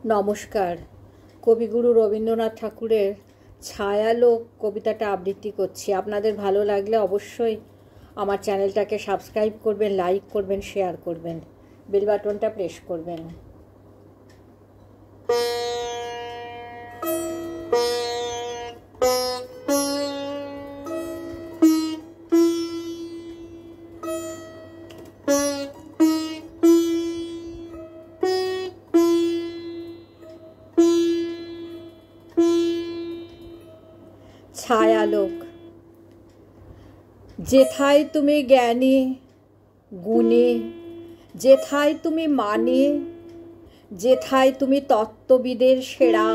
নমস্কার। কবিগুরু রবীন্দ্রনাথ ঠাকুরের ছায়ালোক কবিতাটা আবৃত্তি করছি। আপনাদের ভালো লাগলে অবশ্যই আমার চ্যানেলটাকে সাবস্ক্রাইব করবেন, লাইক করবেন, শেয়ার করবেন, বেল বাটনটা প্রেস করবেন। ছায়ালোক। যেথায় তুমি জ্ঞানী গুণী, যেথায় তুমি মানি, যেথায় তুমি তত্ত্ববিদের সেরা,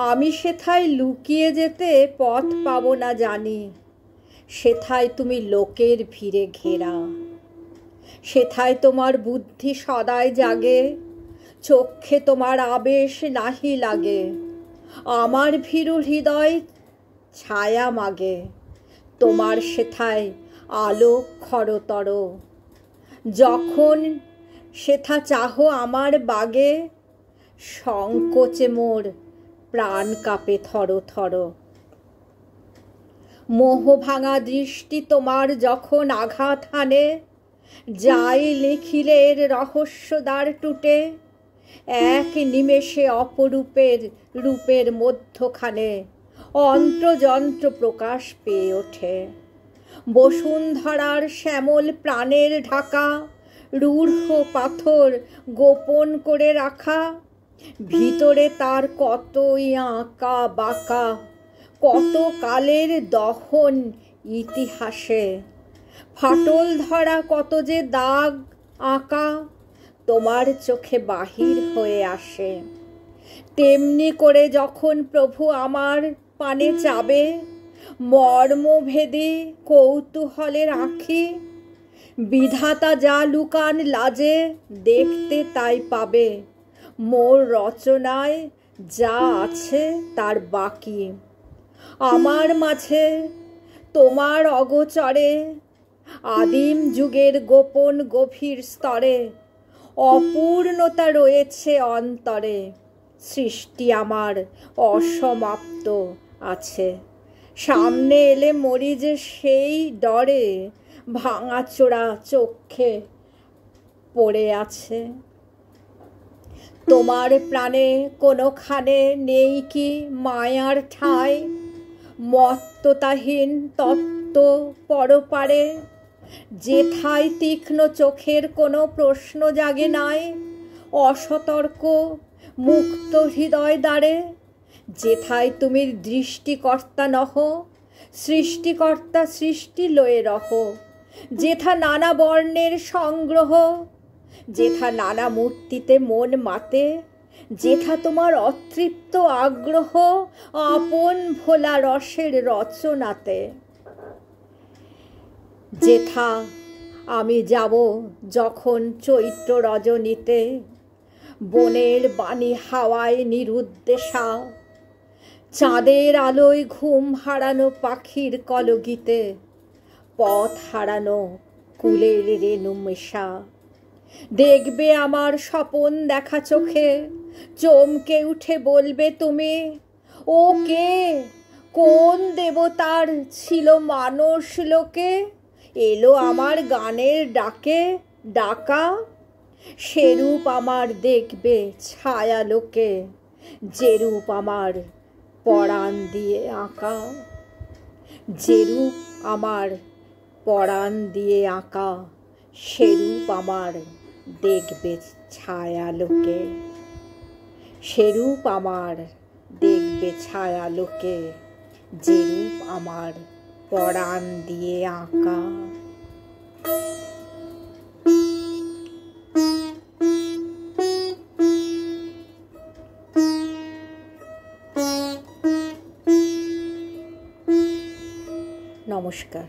আমি সেথায় লুকিয়ে যেতে পথ পাবো না জানি। সেথায় তুমি লোকের ভিড়ে ঘেরা, সেথায় তোমার বুদ্ধি সদাই জাগে, চক্ষে তোমার আবেশ নাহি লাগে। আমার ভীরু হৃদয় ছায়া মাগে, তোমার সেথায় আলো খরতর। যখন সেথা চাহো আমার বাগে, সংকোচে মোর প্রাণ কাঁপে থর থর। মোহ ভাঙা দৃষ্টি তোমার যখন আঘাত হানে, যাই লিখিলের রহস্যদ্বার টুটে। এক নিমেষে অপরূপের রূপের মধ্যখানে অন্ত্রযন্ত্র প্রকাশ পেয়ে ওঠে। বসুন্ধরার শ্যামল প্রাণের ঢাকা, রূঢ় পাথর গোপন করে রাখা। ভিতরে তার কতই আঁকা বাঁকা, কত কালের দহন ইতিহাসে। ফাটল ধরা কত যে দাগ আঁকা, তোমার চোখে বাহির হয়ে আসে। তেমনি করে যখন প্রভু আমার পানে চাবে, মর্মভেদী কৌতূহলের আঁখি। বিধাতা যা লুকান লাজে, দেখতে তাই পাবে। মোর রচনায় যা আছে তার বাকি। আমার মাঝে তোমার অগোচরে, আদিম যুগের গোপন গভীর স্তরে অপূর্ণতা রয়েছে অন্তরে। সৃষ্টি আমার অসমাপ্ত আছে, সামনে এলে মরি যে সেই ডরে। ভাঙাচোরা চক্ষে পড়ে আছে। তোমার প্রাণে কোনোখানে নেই কি মায়ার ঠাঁই? মত্ততাহীন তত্ত্ব পরপারে, যেথায় তীক্ষ্ণ চোখের কোনো প্রশ্ন জাগে নাই। অসতর্ক মুক্ত হৃদয় দ্বারে, যেথায় তুমি দৃষ্টিকর্তা নহ, সৃষ্টিকর্তা সৃষ্টি লয়ে রহ। যেথা নানা বর্ণের সংগ্রহ, যেথা নানা মূর্তিতে মন মাতে। যেথা তোমার অতৃপ্ত আগ্রহ, আপন ভোলা রসের রচনাতে। যেথা আমি যাব যখন চৈত্র রজনীতে, বনের বাণী হাওয়ায় নিরুদ্দেশা। চাঁদের আলোয় ঘুম হারানো পাখির কলগীতে, পথ হারানো কুলের রেণু মেশা। দেখবে আমার স্বপন দেখা চোখে, চমকে উঠে বলবে তুমি, ও কে? কোন দেবতার ছিল মানস লোকে? এলো আমার গানের ডাকে ডাকা। সেরূপ আমার দেখবে ছায়ালোকে, যেরূপ আমার পরাণ দিয়ে আঁকা। যেরূপ আমার পরাণ দিয়ে আঁকা, সেরূপ আমার দেখবে ছায়ালোকে। সেরূপ আমার দেখবে ছায়ালোকে, যেরূপ আমার পরাণ দিয়ে আঁকা। নমস্কার।